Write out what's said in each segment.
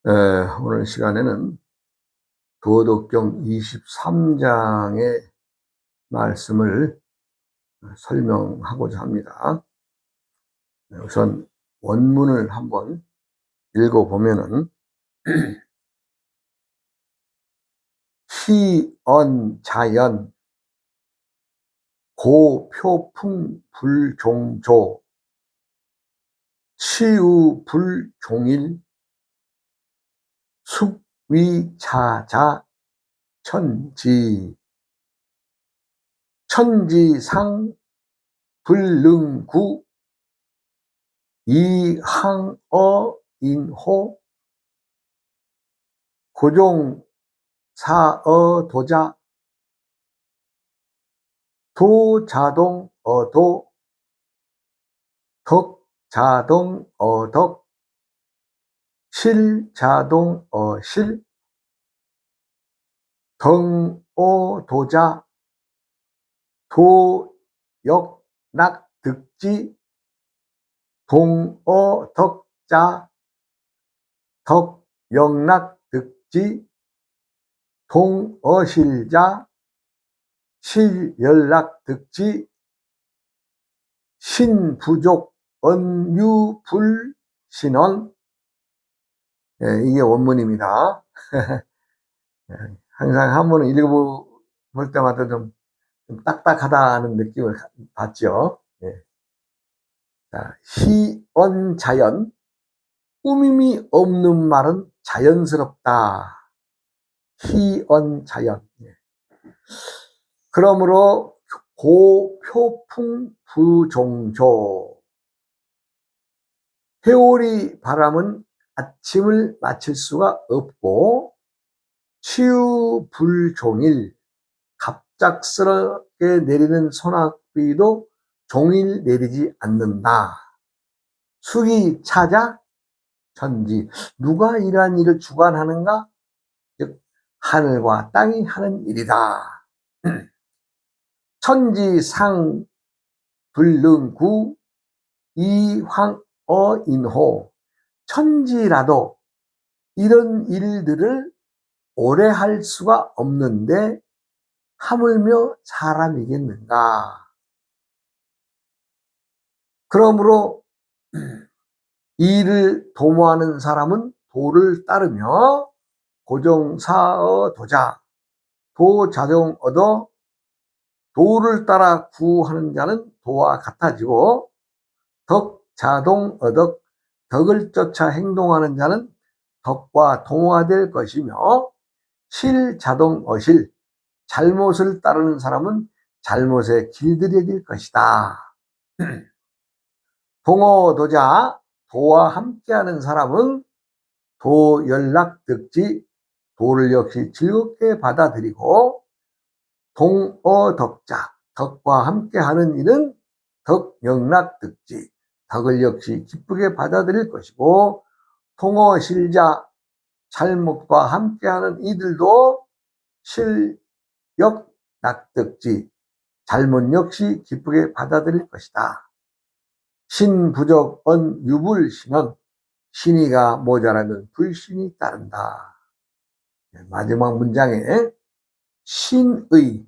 오늘 시간에는 도덕경 23장의 말씀을 설명하고자 합니다. 우선 원문을 한번 읽어보면은 희언자연 고표풍불종조 치유불종일 숙위차자 천지 천지상 불능구 이항어인호 고종사어도자 도자동어도 덕자동어덕 실자동어실 덩오도자 도역락득지 동어덕자 덕역락득지 동어실자 실연락득지 신부족 언유불신원. 이게 원문입니다. 항상 한문을 읽어볼 때마다 좀 딱딱하다는 느낌을 받죠. 희언자연, 꾸밈이 없는 말은 자연스럽다. 희언자연. 그러므로 고표풍부종조, 해오리 바람은 아침을 맞출 수가 없고 치유불종일, 갑작스럽게 내리는 소낙비도 종일 내리지 않는다. 숙위차자 천지, 누가 이러한 일을 주관하는가? 즉 하늘과 땅이 하는 일이다. 천지상 불능구 이황어인호, 천지라도 이런 일들을 오래 할 수가 없는데 하물며 사람이겠는가. 그러므로 이 일을 도모하는 사람은 도를 따르며 고정사어도자, 도자정 얻어 도를 따라 구하는 자는 도와 같아지고 덕자동 얻어 덕을 쫓아 행동하는 자는 덕과 동화될 것이며 실자동 어실, 잘못을 따르는 사람은 잘못에 길들여질 것이다. 동어도자, 도와 함께하는 사람은 도연락득지, 도를 역시 즐겁게 받아들이고 동어덕자, 덕과 함께하는 일은 덕영락득지, 덕을 역시 기쁘게 받아들일 것이고 동어실자, 잘못과 함께하는 이들도 실역락득지, 잘못 역시 기쁘게 받아들일 것이다. 신부적 언유불신은 신의가 모자라면 불신이 따른다. 마지막 문장에 신의,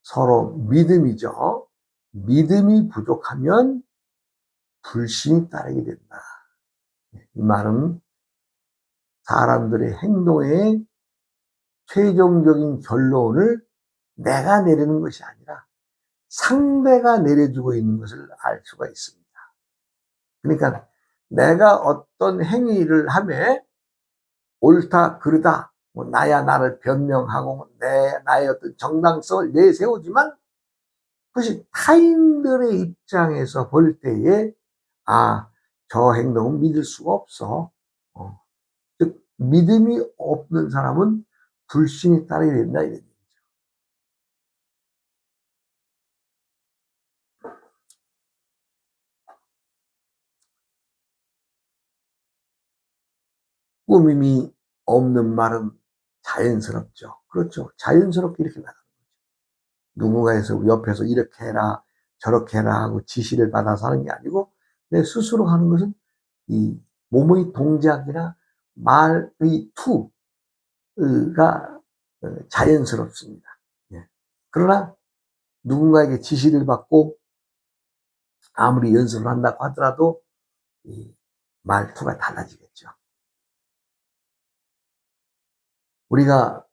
서로 믿음이죠. 믿음이 부족하면 불신이 따르게 된다. 이 말은 사람들의 행동의 최종적인 결론을 내가 내리는 것이 아니라 상대가 내려주고 있는 것을 알 수가 있습니다. 그러니까 내가 어떤 행위를 하며 옳다 그르다, 나야 나를 변명하고 나의 어떤 정당성을 내세우지만 그것이 타인들의 입장에서 볼 때에 저 행동은 믿을 수가 없어. 즉 믿음이 없는 사람은 불신이 따르게 된다 이런 얘기죠. 꾸밈이 없는 말은 자연스럽죠. 그렇죠. 자연스럽게 이렇게 나가는 거죠. 누군가에서 옆에서 이렇게 해라 저렇게 해라 하고 지시를 받아서 하는 게 아니고 내 스스로 하는 것은 이 몸의 동작이나 말의 투가 자연스럽습니다. 예. 그러나 누군가에게 지시를 받고 아무리 연습을 한다고 하더라도 이 말투가 달라지겠죠. 우리가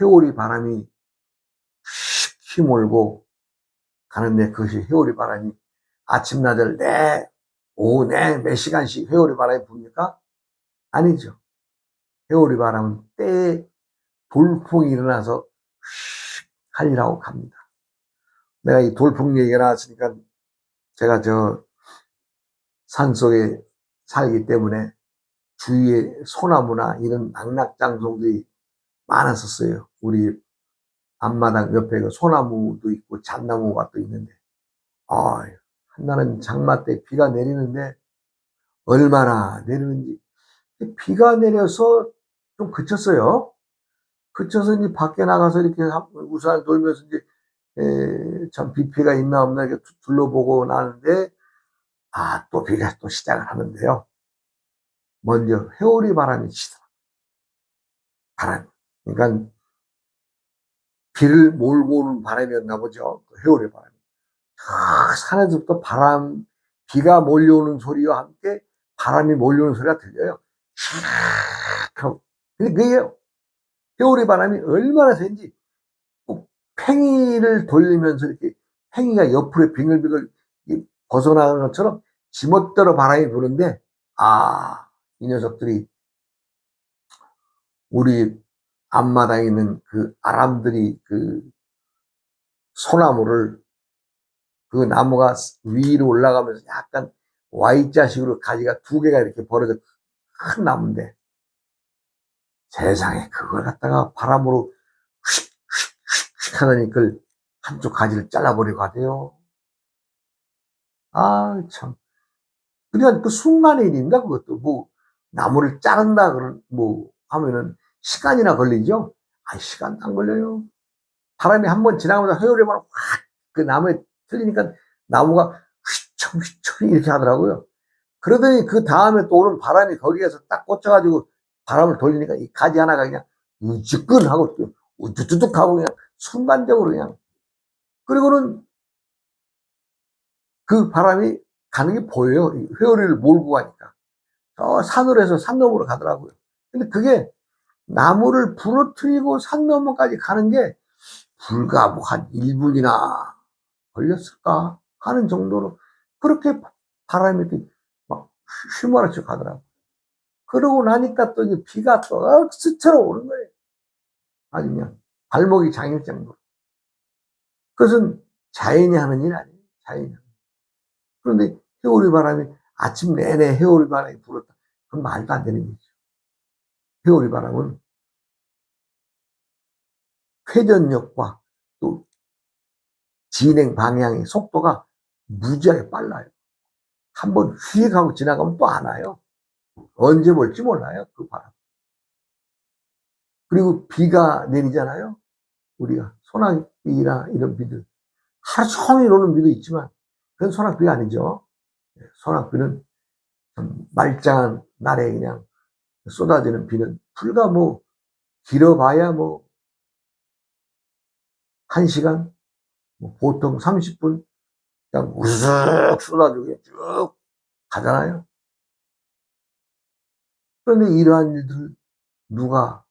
회오리 바람이 휙 휘몰고 가는데 그것이 회오리 바람이 아침, 낮을 오후 몇 시간씩 회오리 바람이 붑니까? 아니죠. 회오리 바람은 때에 돌풍이 일어나서 휙 하리라고 갑니다. 내가 이 돌풍 얘기가 나왔으니까 제가 저 산속에 살기 때문에 주위에 소나무나 이런 낙낙장송들이 많았었어요. 우리 앞마당 옆에 그 소나무도 있고 잣나무가 또 있는데, 한나는 장마 때 비가 내리는데 얼마나 내리는지. 비가 내려서 좀 그쳤어요. 그쳐서 이제 밖에 나가서 이렇게 우산을 돌면서 이제 참 비피가 있나 없나 이렇게 둘러보고 나는데, 또 비가 또 시작을 하는데요. 먼저 회오리 바람이 치더라고요. 바람. 그러니까 비를 몰고 오는 바람이었나 보죠. 회오리 바람이. 산에서부터 비가 몰려오는 소리와 함께 바람이 몰려오는 소리가 들려요. 촥. 근데 그게 회오리 바람이 얼마나 센지 꼭 팽이를 돌리면서 이렇게 팽이가 옆으로 빙글빙글 벗어나는 것처럼 지멋대로 바람이 부는데, 이 녀석들이 우리 앞마당에 있는 그 아람들이 그 소나무를, 그 나무가 위로 올라가면서 약간 Y자식으로 가지가 두 개가 이렇게 벌어져 큰 나무인데, 세상에 그걸 갖다가 바람으로 휙휙휙 하더니 그걸 한쪽 가지를 잘라버리고 하대요. 참. 그러니까 그 순간의 일인가 그것도. 뭐 나무를 자른다 하면은 시간이나 걸리죠. 시간도 안 걸려요. 바람이 한번 지나가면서 회오리만 확 그 나무에 틀리니까 나무가 휘청휘청 이렇게 하더라고요. 그러더니 그 다음에 또 오는 바람이 거기에서 딱 꽂혀가지고 바람을 돌리니까 이 가지 하나가 그냥 우즈끈하고 우두두둑 하고 그냥 순간적으로 그냥. 그리고는 그 바람이 가는 게 보여요. 회오리를 몰고 가니까. 산으로 해서 산 너머로 가더라고요. 근데 그게 나무를 부러뜨리고 산 너머까지 가는 게 불과 뭐 한 1분이나 걸렸을까 하는 정도로 그렇게 바람이 이렇게 막 휘몰아쳐 가더라고요. 그러고 나니까 또 이제 비가 또 억수처럼 오는 거예요. 아주 그냥 발목이 장일 정도로. 그것은 자연이 하는 일 아니에요. 자연이. 그런데 회오리 바람이 아침 내내 회오리 바람이 불었다. 그건 말도 안 되는 일이죠. 회오리 바람은 회전력과 또 진행 방향의 속도가 무지하게 빨라요. 한번 휙 하고 지나가면 또 안 와요. 언제 볼지 몰라요, 그 바람. 그리고 비가 내리잖아요. 우리가 소나기나 이런 비들 하루 종일 오는 비도 있지만 그건 소나기가 아니죠. 소나기는 좀 말짱한 날에 그냥 쏟아지는 비는 불과 뭐 길어봐야 뭐 1시간, 뭐 보통 30분 그냥 우슥 쏟아지고 쭉 가잖아요. 그런데 이러한 일들 누가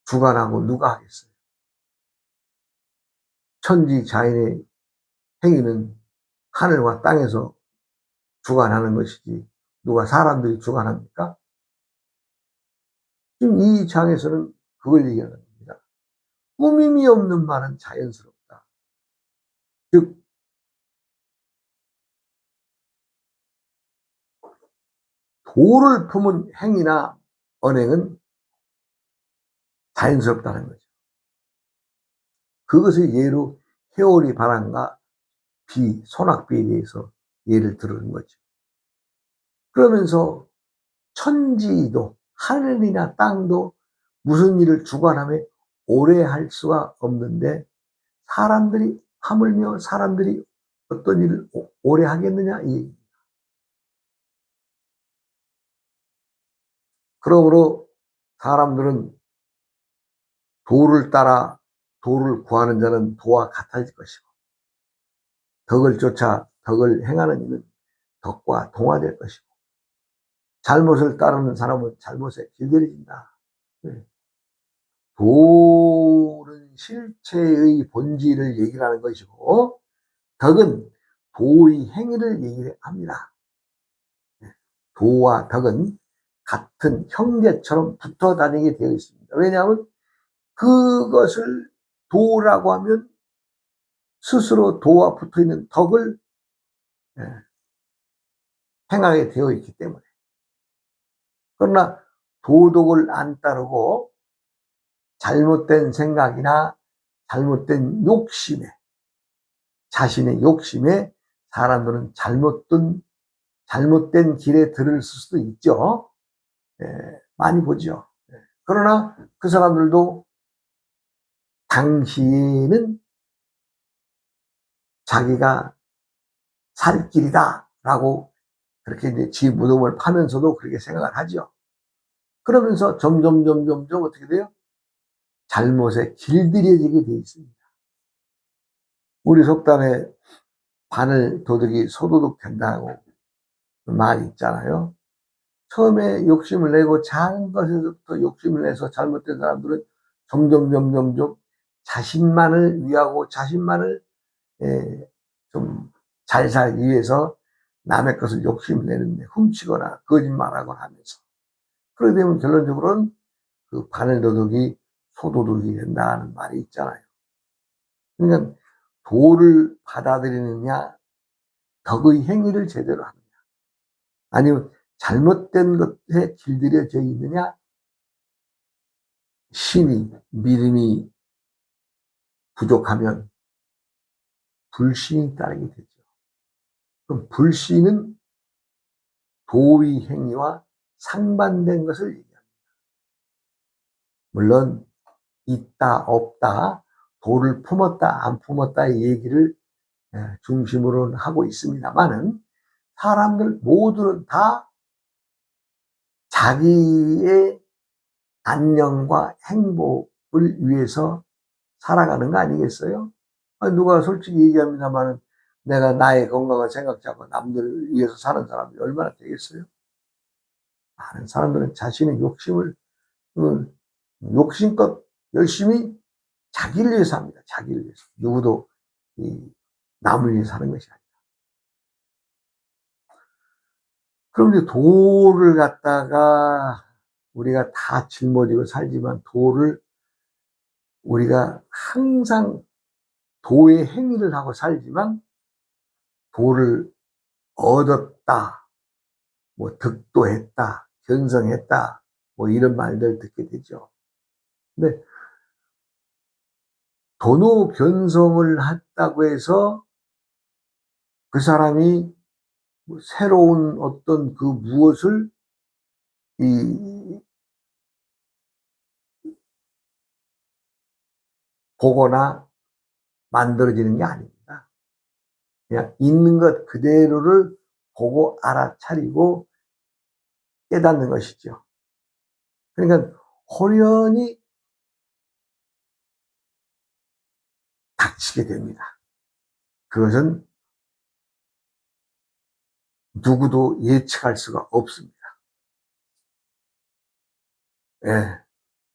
주관하고 누가 하겠어요? 천지 자연의 행위는 하늘과 땅에서 주관하는 것이지 누가 사람들이 주관합니까? 지금 이 장에서는 그걸 얘기하는 겁니다. 꾸밈이 없는 말은 자연스럽다. 즉 도를 품은 행위나 언행은 자연스럽다는 거죠. 그것을 예로 회오리 바람과 비, 소낙비에 대해서 예를 들은 거죠. 그러면서 천지도 하늘이나 땅도 무슨 일을 주관하며 오래 할 수가 없는데 하물며 사람들이 어떤 일을 오래 하겠느냐 이 얘기입니다. 그러므로 사람들은 도를 따라 도를 구하는 자는 도와 같아질 것이고, 덕을 쫓아 덕을 행하는 이는 덕과 동화될 것이고, 잘못을 따르는 사람은 잘못에 길들여진다. 도는 실체의 본질을 얘기를 하는 것이고, 덕은 도의 행위를 얘기를 합니다. 도와 덕은 같은 형제처럼 붙어 다니게 되어 있습니다. 왜냐하면 그것을 도라고 하면 스스로 도와 붙어 있는 덕을 행하게 되어 있기 때문에. 그러나 도덕을 안 따르고 잘못된 생각이나 잘못된 욕심에, 자신의 욕심에 사람들은 잘못된 길에 들을 수도 있죠. 많이 보죠. 그러나 그 사람들도 당신은 자기가 살 길이다 라고 그렇게 이제 지 무덤을 파면서도 그렇게 생각을 하죠. 그러면서 점점 어떻게 돼요? 잘못에 길들여지게 돼 있습니다. 우리 속담에 바늘 도둑이 소도둑 된다고 말이 있잖아요. 처음에 욕심을 내고 작은 것에서부터 욕심을 내서 잘못된 사람들은 점점 자신만을 위하고 자신만을 좀 잘 살기 위해서 남의 것을 욕심을 내는데 훔치거나 거짓말하거나 하면서, 그러게 되면 결론적으로는 그 바늘도둑이 소도둑이 된다는 말이 있잖아요. 그러니까 도를 받아들이느냐, 덕의 행위를 제대로 하느냐, 아니면 잘못된 것에 길들여져 있느냐, 신이 믿음이 부족하면 불신이 따르게 되죠. 그럼 불신은 도의 행위와 상반된 것을 얘기합니다. 물론 있다 없다, 도를 품었다 안 품었다의 얘기를 중심으로 하고 있습니다만은, 사람들 모두는 다 자기의 안녕과 행복을 위해서 살아가는 거 아니겠어요? 누가 솔직히 얘기합니다만은 내가 나의 건강을 생각지 않고 남들을 위해서 사는 사람이 얼마나 되겠어요? 많은 사람들은 자신의 욕심껏 열심히 자기를 위해서 합니다. 자기를 위해서. 누구도 남을 위해서 사는 것이 아니다. 그럼 이제 도를 갖다가 우리가 다 짊어지고 살지만, 도를 우리가 항상 도의 행위를 하고 살지만, 도를 얻었다, 뭐 득도했다, 견성했다, 뭐 이런 말들 듣게 되죠. 근데 도노 견성을 했다고 해서 그 사람이 새로운 어떤 그 무엇을 보거나 만들어지는 게 아닙니다. 그냥 있는 것 그대로를 보고 알아차리고 깨닫는 것이죠. 그러니까 호련히 닥치게 됩니다. 그것은 누구도 예측할 수가 없습니다.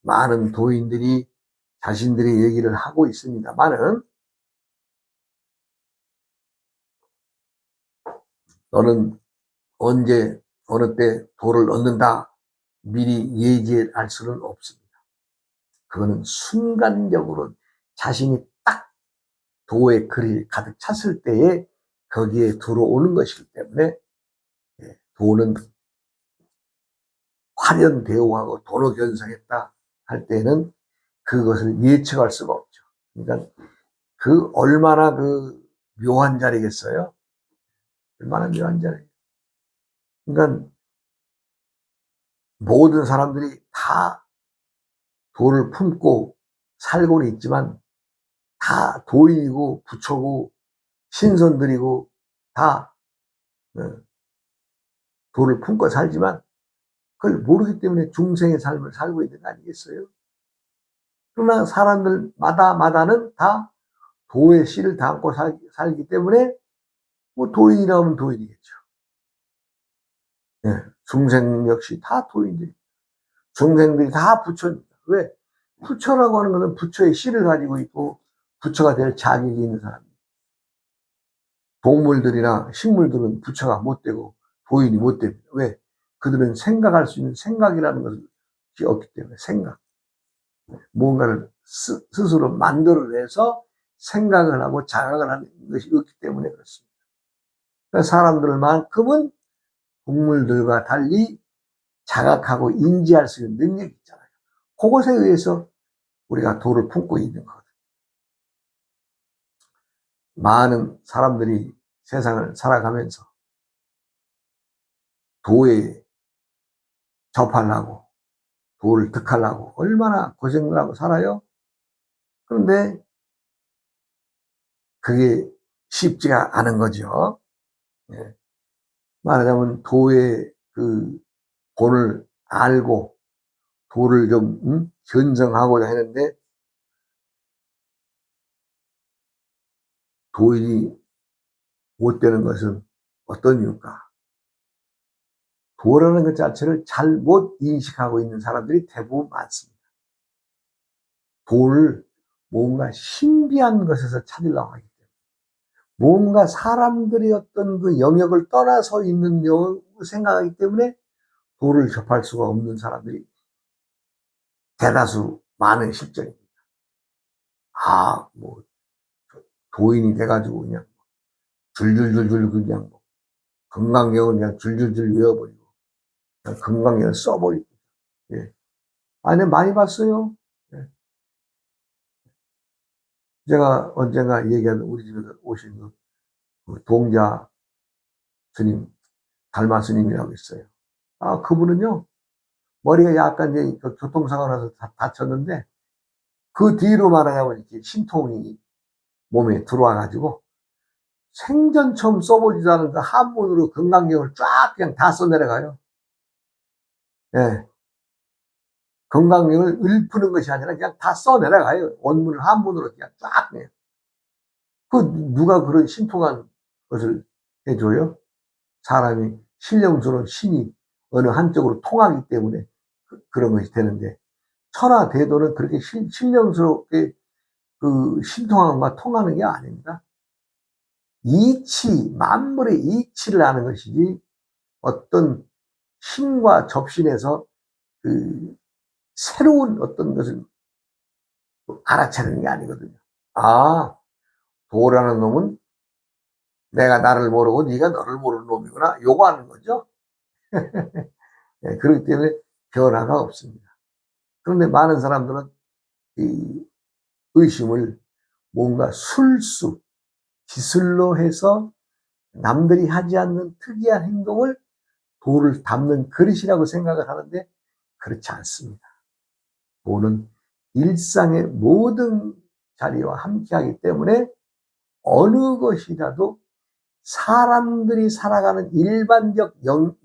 많은 도인들이 자신들의 얘기를 하고 있습니다만은, 너는 언제 어느 때 도를 얻는다 미리 예지할 수는 없습니다. 그거는 순간적으로 자신이 딱 도의 글이 가득 찼을 때에 거기에 들어오는 것이기 때문에, 도는 화련대오하고 도로 견성했다 할 때는 그것을 예측할 수가 없죠. 그러니까 그 얼마나 그 묘한 자리겠어요? 얼마나 묘한 자리. 그러니까 모든 사람들이 다 도를 품고 살고는 있지만, 다 도인이고 부처고 신선들이고 다 도를 품고 살지만, 그걸 모르기 때문에 중생의 삶을 살고 있는 거 아니겠어요? 그러나 사람들마다는 다 도의 씨를 담고 살기 때문에 뭐 도인이라면 도인이겠죠. 예, 중생 역시 다 도인들. 중생들이 다 부처입니다. 왜? 부처라고 하는 것은 부처의 씨를 가지고 있고 부처가 될 자격이 있는 사람입니다. 동물들이나 식물들은 부처가 못 되고 도인이 못 됩니다. 왜? 그들은 생각할 수 있는 생각이라는 것이 없기 때문에 생각. 무언가를 스스로 만들어내서 생각을 하고 자각을 하는 것이 없기 때문에 그렇습니다. 그러니까 사람들만큼은 동물들과 달리 자각하고 인지할 수 있는 능력이 있잖아요. 그것에 의해서 우리가 도를 품고 있는 거거든요. 많은 사람들이 세상을 살아가면서 도에 접하려고, 도를 득하려고 얼마나 고생을 하고 살아요? 그런데 그게 쉽지가 않은 거죠. 예. 말하자면 도의 그 본을 알고 도를 좀 견성하고자 하는데 도인이 못 되는 것은 어떤 이유일까? 도라는 것 자체를 잘못 인식하고 있는 사람들이 대부분 많습니다. 도를 뭔가 신비한 것에서 찾으려고 하기 때문에 뭔가 사람들이 어떤 그 영역을 떠나서 있는 영역을 생각하기 때문에 도를 접할 수가 없는 사람들이 대다수 많은 실정입니다. 뭐 도인이 돼가지고 그냥 줄줄줄줄 그냥 건강경을 그냥 줄줄줄 외워버리고 건강경을 써버리고. 예. 아니 많이 봤어요. 예. 제가 언젠가 얘기한 우리 집에 오신 그 동자 스님, 달마 스님이라고 있어요. 그분은요 머리가 약간 이제 교통사고 나서 다쳤는데 그 뒤로 말하자면 이렇게 신통이 몸에 들어와가지고 생전 처음 써보지도 않은 그 한문으로 건강경을 쫙 그냥 다 써내려가요. 예. 건강경을 읊는 것이 아니라 그냥 다 써내려가요. 원문을 한문으로 그냥 쫙 내요. 누가 그런 신통한 것을 해줘요? 사람이 신령스러운 신이 어느 한쪽으로 통하기 때문에 그런 것이 되는데 천하대도는 그렇게 신령스럽게 그 신통함과 통하는 게 아닙니다. 이치, 만물의 이치를 아는 것이지 어떤 신과 접신해서 그 새로운 어떤 것을 알아채는 게 아니거든요. 도라는 놈은 내가 나를 모르고 네가 너를 모르는 놈이구나. 요거 하는 거죠. 네, 그렇기 때문에 변화가 없습니다. 그런데 많은 사람들은 이 의심을 뭔가 술수, 기술로 해서 남들이 하지 않는 특이한 행동을 도를 담는 그릇이라고 생각을 하는데 그렇지 않습니다. 도는 일상의 모든 자리와 함께하기 때문에 어느 것이라도 사람들이 살아가는 일반적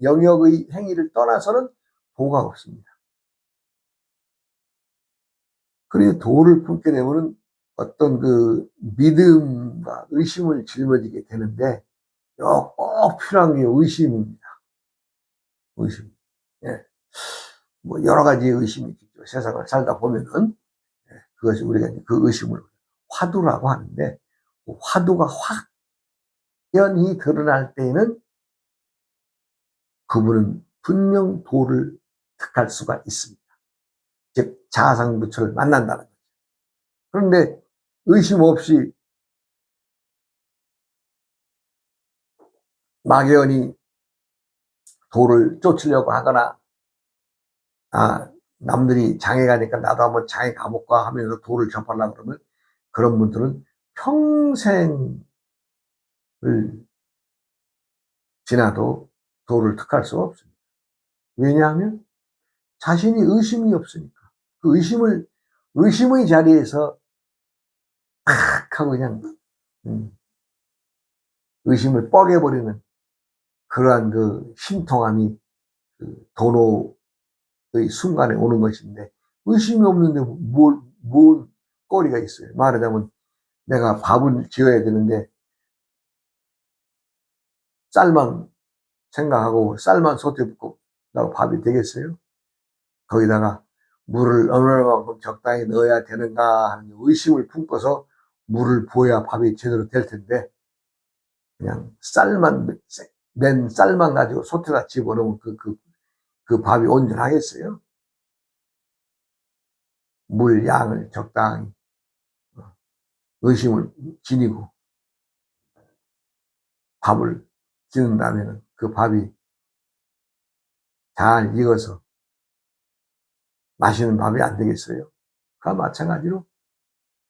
영역의 행위를 떠나서는 도가 없습니다. 그리고 도를 품게 되면 어떤 그 믿음과 의심을 짊어지게 되는데 꼭 필요한 게 의심입니다. 의심. 예. 뭐 여러 가지 의심이 있죠. 세상을 살다 보면은 그것이 우리가 그 의심을 화두라고 하는데 화두가 확연히 드러날 때에는 그분은 분명 도를 득할 수가 있습니다. 즉 자아상부처를 만난다는 거죠. 그런데 의심 없이 막연히 도를 쫓으려고 하거나 남들이 장에 가니까 나도 한번 장에 가볼까 하면서 도를 접하려고 그러면 그런 분들은 평생을 지나도 도를 득할 수가 없습니다. 왜냐하면 자신이 의심이 없으니까 그 의심의 자리에서 탁 하고 그냥 의심을 뻐개버리는 그러한 그 신통함이 그 도노 순간에 오는 것인데, 의심이 없는데 뭔 거리가 있어요. 말하자면 내가 밥을 지어야 되는데 쌀만 생각하고 쌀만 솥에 붓고 나고 밥이 되겠어요? 거기다가 물을 어느 만큼 적당히 넣어야 되는가 하는 의심을 품고서 물을 부어야 밥이 제대로 될 텐데, 그냥 맨 쌀만 가지고 솥에다 집어넣으면 그 밥이 온전하겠어요? 물 양을 적당히 의심을 지니고 밥을 짓는다면 그 밥이 잘 익어서 맛있는 밥이 안 되겠어요? 그와 마찬가지로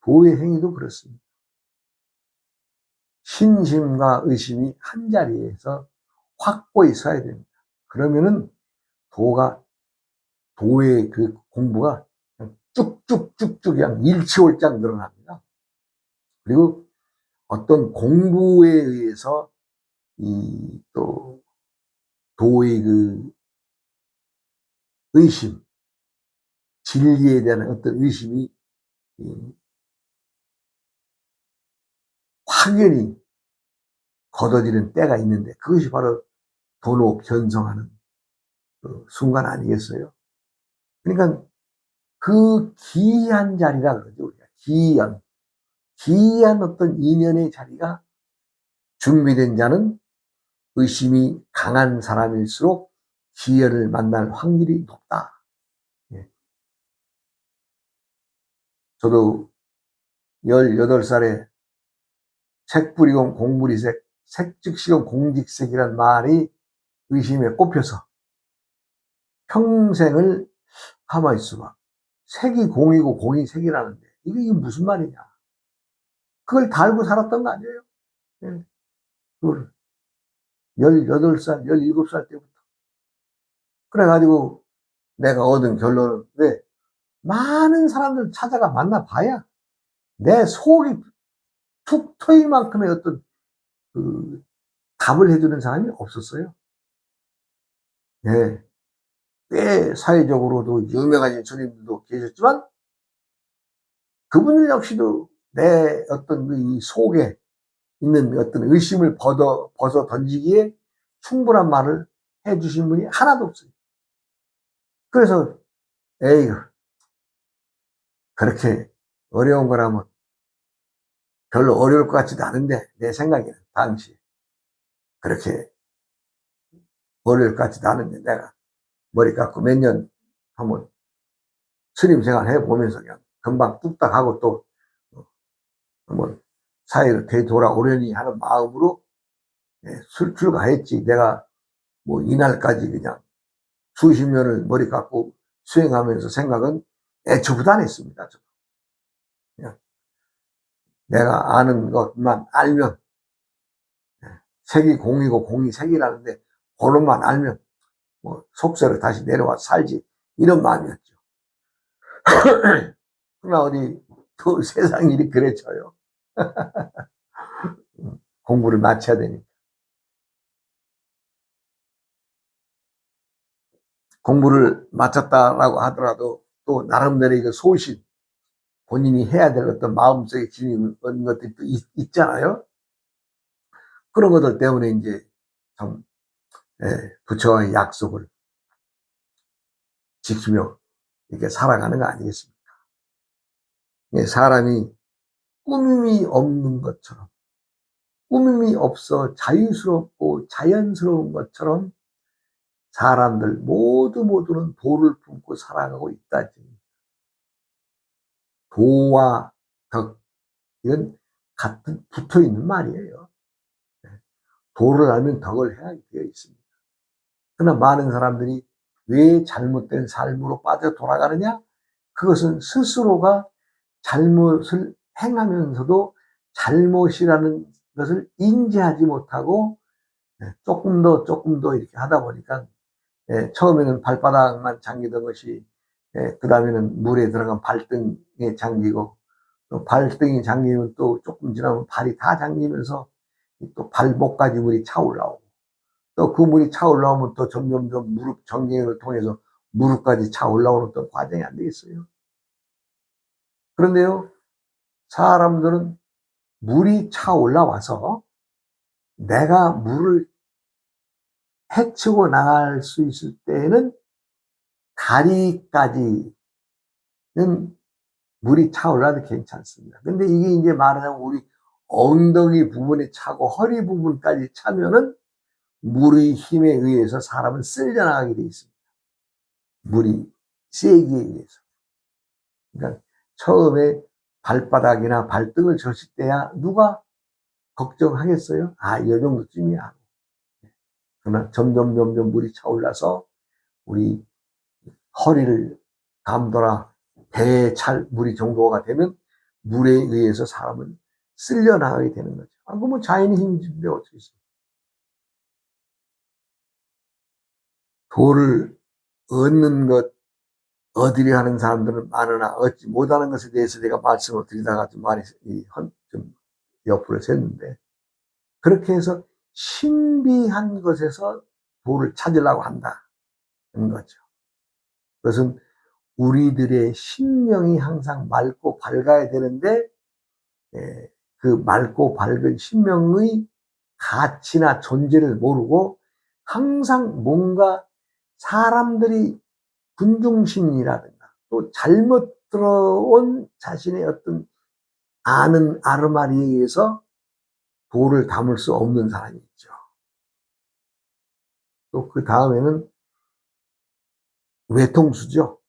도의 행위도 그렇습니다. 신심과 의심이 한 자리에서 확고히 서야 됩니다. 그러면은 도의 그 공부가 쭉쭉쭉쭉 그냥 일치월장 늘어납니다. 그리고 어떤 공부에 의해서 또 도의 그 의심, 진리에 대한 어떤 의심이 확연히 걷어지는 때가 있는데, 그것이 바로 도로 견성하는 그 순간 아니겠어요? 그러니까 그 기이한 자리라 그러죠. 우리가 기이한 어떤 인연의 자리가 준비된 자는 의심이 강한 사람일수록 기회를 만날 확률이 높다. 예. 저도 18살에 책 뿌리공 공부리색, 색즉시공 공직색이란 말이 의심에 꼽혀서 평생을 가만히 있어봐. 색이 공이고 공이 색이라는데 이게 무슨 말이냐. 그걸 다 알고 살았던 거 아니에요? 예. 그걸 18살, 17살 때부터. 그래가지고 내가 얻은 결론은, 왜? 많은 사람들 찾아가 만나봐야 내 속이 툭 트일 만큼의 어떤 그 답을 해주는 사람이 없었어요. 예. 꽤 사회적으로도 유명하신 스님들도 계셨지만, 그분들 역시도 내 어떤 이 속에 있는 어떤 의심을 벗어 던지기에 충분한 말을 해주신 분이 하나도 없어요. 그래서, 에이, 그렇게 어려운 거라면 별로 어려울 것 같지도 않은데, 내 생각에는 당시 그렇게 어려울 것 같지도 않은데, 내가 머리 깎고 몇 년 한번 스님 생활 해보면서 그냥 금방 뚝딱 하고 또 한번 사회로 되돌아오려니 하는 마음으로 출가했지. 내가 뭐 이날까지 그냥 수십 년을 머리 깎고 수행하면서 생각은 애초부터 안 했습니다. 그냥 내가 아는 것만 알면, 색이 공이고 공이 색이라는데 그것만 알면 뭐 속세로 다시 내려와서 살지, 이런 마음이었죠. 그러나 어디 또 세상 일이 그래져요. 공부를 마쳐야 되니까. 공부를 마쳤다라고 하더라도 또 나름대로의 그 소신, 본인이 해야 될 어떤 마음속에 지니는 것들이 또 있잖아요. 그런 것들 때문에 이제 참 부처와의 약속을 지키며 이렇게 살아가는 거 아니겠습니까? 사람이 꾸밈이 없는 것처럼, 꾸밈이 없어 자유스럽고 자연스러운 것처럼 사람들 모두는 도를 품고 살아가고 있다. 도와 덕, 이건 같은 붙어 있는 말이에요. 도를 알면 덕을 해야 되어 있습니다. 그러나 많은 사람들이 왜 잘못된 삶으로 빠져 돌아가느냐? 그것은 스스로가 잘못을 행하면서도 잘못이라는 것을 인지하지 못하고 조금 더 이렇게 하다 보니까, 처음에는 발바닥만 잠기던 것이 그 다음에는 물에 들어간 발등에 잠기고, 또 발등이 잠기면 또 조금 지나면 발이 다 잠기면서 또 발목까지 물이 차 올라오고, 또 그 물이 차 올라오면 또 점점점 무릎 전경을 통해서 무릎까지 차 올라오는 어떤 과정이 안 되겠어요? 그런데요, 사람들은 물이 차 올라와서 내가 물을 헤치고 나갈 수 있을 때에는 다리까지는 물이 차 올라도 괜찮습니다. 근데 이게 이제 말하자면 우리 엉덩이 부분에 차고 허리 부분까지 차면은 물의 힘에 의해서 사람은 쓸려나가게 돼 있습니다. 물이 세기에 의해서. 그러니까 처음에 발바닥이나 발등을 졌을 때야 누가 걱정하겠어요? 아, 이 정도쯤이야. 그러나 점점 물이 차올라서 우리 허리를 감돌아 배에 찰 물이 정도가 되면 물에 의해서 사람은 쓸려나가게 되는 거죠. 아, 그러면 자연의 힘인데 어떻게 있어요? 도를 얻는 것, 얻으려 하는 사람들은 많으나 얻지 못하는 것에 대해서 제가 말씀을 드리다가 좀 많이 좀 옆으로 샜는데, 그렇게 해서 신비한 것에서 도를 찾으려고 한다는 거죠. 그것은 우리들의 심령이 항상 맑고 밝아야 되는데, 그 맑고 밝은 심령의 가치나 존재를 모르고 항상 뭔가 사람들이 군중심리라든가 또 잘못 들어온 자신의 어떤 아는 아르마리에 의해서 도를 담을 수 없는 사람이 있죠. 또 그 다음에는 외통수죠.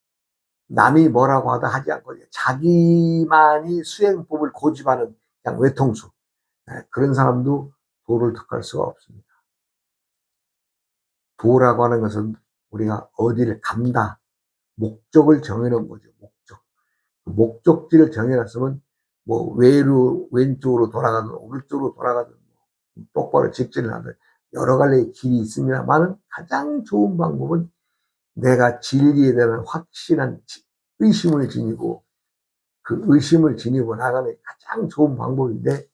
남이 뭐라고 하다 하지 않고 자기만이 수행법을 고집하는 그냥 외통수. 그런 사람도 도를 득할 수가 없습니다. 도라고 하는 것은 우리가 어디를 간다, 목적을 정해놓은 거죠. 목적. 그 목적지를 정해놨으면 뭐 왼쪽으로 돌아가든 오른쪽으로 돌아가든 똑바로 직진을 하든 여러 가지의 길이 있습니다만 가장 좋은 방법은 내가 진리에 대한 확실한 의심을 지니고 그 의심을 지니고 나가는 가장 좋은 방법인데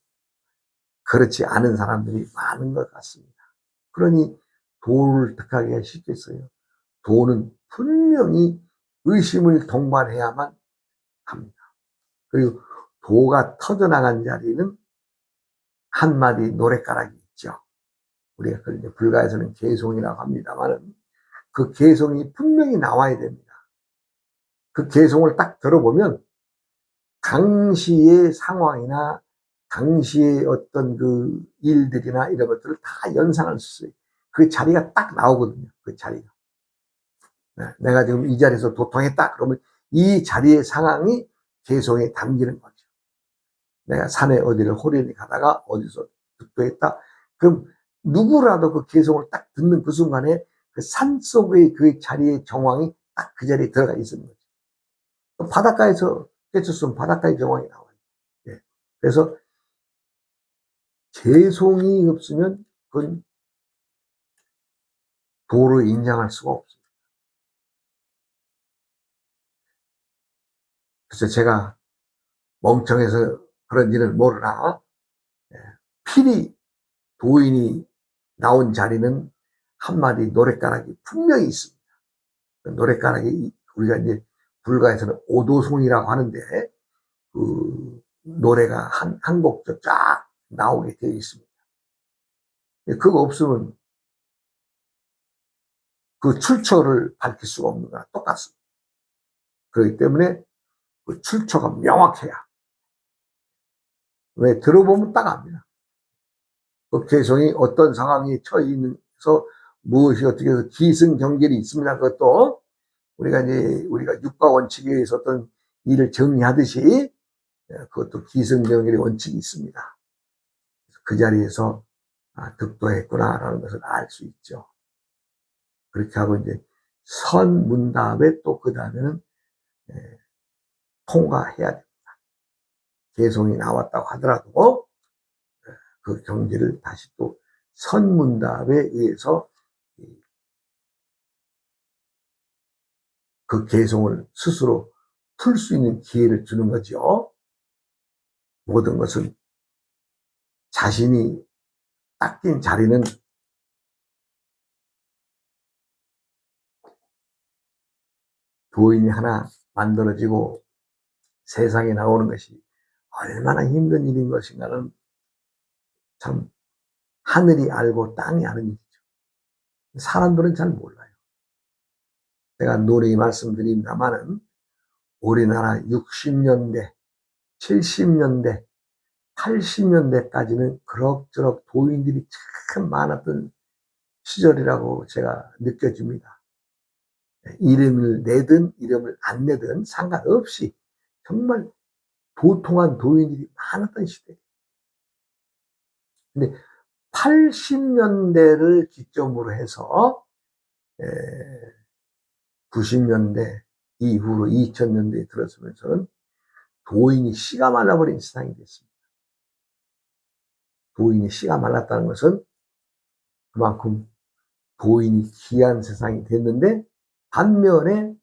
그렇지 않은 사람들이 많은 것 같습니다. 그러니 도를 득하기가 쉽겠어요. 도는 분명히 의심을 동반해야만 합니다. 그리고 도가 터져나간 자리는 한마디 노랫가락이 있죠. 우리가 그걸 이제 불가에서는 개송이라고 합니다만 그 개송이 분명히 나와야 됩니다. 그 개송을 딱 들어보면 당시의 상황이나 당시의 어떤 그 일들이나 이런 것들을 다 연상할 수 있어요. 그 자리가 딱 나오거든요. 그 자리가. 내가 지금 이 자리에서 도통했다. 그러면 이 자리의 상황이 개송에 담기는 거죠. 내가 산에 어디를 호련히 가다가 어디서 득도했다. 그럼 누구라도 그 개송을 딱 듣는 그 순간에 그 산 속의 그 자리의 정황이 딱 그 자리에 들어가 있는 거죠. 바닷가에서 깨쳤으면 바닷가의 정황이 나와요. 예. 그래서 개송이 없으면 그건 도로 인정할 수가 없어요. 그래서 제가 멍청해서 그런지는 모르나 필히 도인이 나온 자리는 한마디 노랫가락이 분명히 있습니다. 그 노랫가락이 우리가 이제 불가에서는 오도송이라고 하는데 그 노래가 한 곡 쫙 나오게 되어 있습니다. 그거 없으면 그 출처를 밝힐 수가 없는 거랑 똑같습니다. 그렇기 때문에 그 출처가 명확해야. 왜 들어보면 딱 압니다. 그 개성이 어떤 상황에 처해 있어서 무엇이 어떻게 해서 기승전결이 있습니다. 그것도 우리가 육가 원칙에 의해서 어떤 일을 정리하듯이 그것도 기승전결의 원칙이 있습니다. 그 자리에서 득도했구나라는 것을 알 수 있죠. 그렇게 하고 이제 선문답에 또 그 다음에는 통과해야 됩니다. 개성이 나왔다고 하더라도 그 경지를 다시 또 선문답에 의해서 그 개성을 스스로 풀 수 있는 기회를 주는 거죠. 모든 것은 자신이 닦인 자리는 도인이 하나 만들어지고 세상에 나오는 것이 얼마나 힘든 일인 것인가는 참 하늘이 알고 땅이 아는 일이죠. 사람들은 잘 몰라요. 제가 노래 말씀드립니다마는 우리나라 60년대, 70년대, 80년대까지는 그럭저럭 도인들이 참 많았던 시절이라고 제가 느껴집니다. 이름을 내든 이름을 안 내든 상관없이 정말 도통한 도인들이 많았던 시대. 근데 80년대를 기점으로 해서 90년대 이후로 2000년대에 들어서면서는 도인이 씨가 말라버린 세상이 됐습니다. 도인이 씨가 말랐다는 것은 그만큼 도인이 귀한 세상이 됐는데, 반면에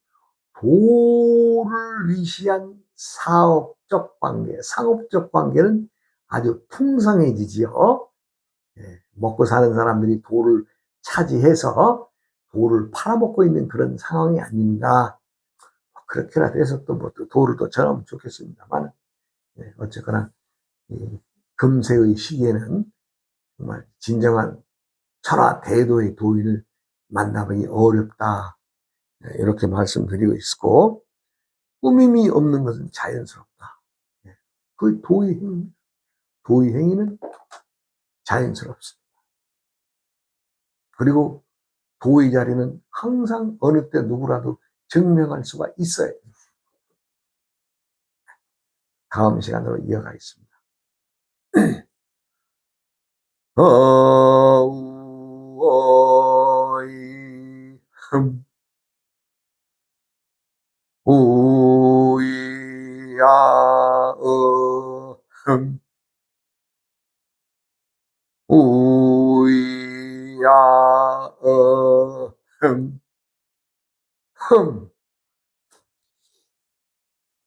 도를 위시한 사업적 관계, 상업적 관계는 아주 풍성해지지요. 먹고 사는 사람들이 도를 차지해서 도를 팔아먹고 있는 그런 상황이 아닌가. 그렇게라도 해서 또 뭐 도를 또 전하면 좋겠습니다만, 어쨌거나 이 금세의 시기에는 정말 진정한 천하 대도의 도인을 만나보기 어렵다, 이렇게 말씀드리고 있고, 꾸밈이 없는 것은 자연스럽다. 그 도의 행위, 도의 행위는 자연스럽습니다. 그리고 도의 자리는 항상 어느 때 누구라도 증명할 수가 있어요. 다음 시간으로 이어가겠습니다. 어우어이 우이야 우이야 흠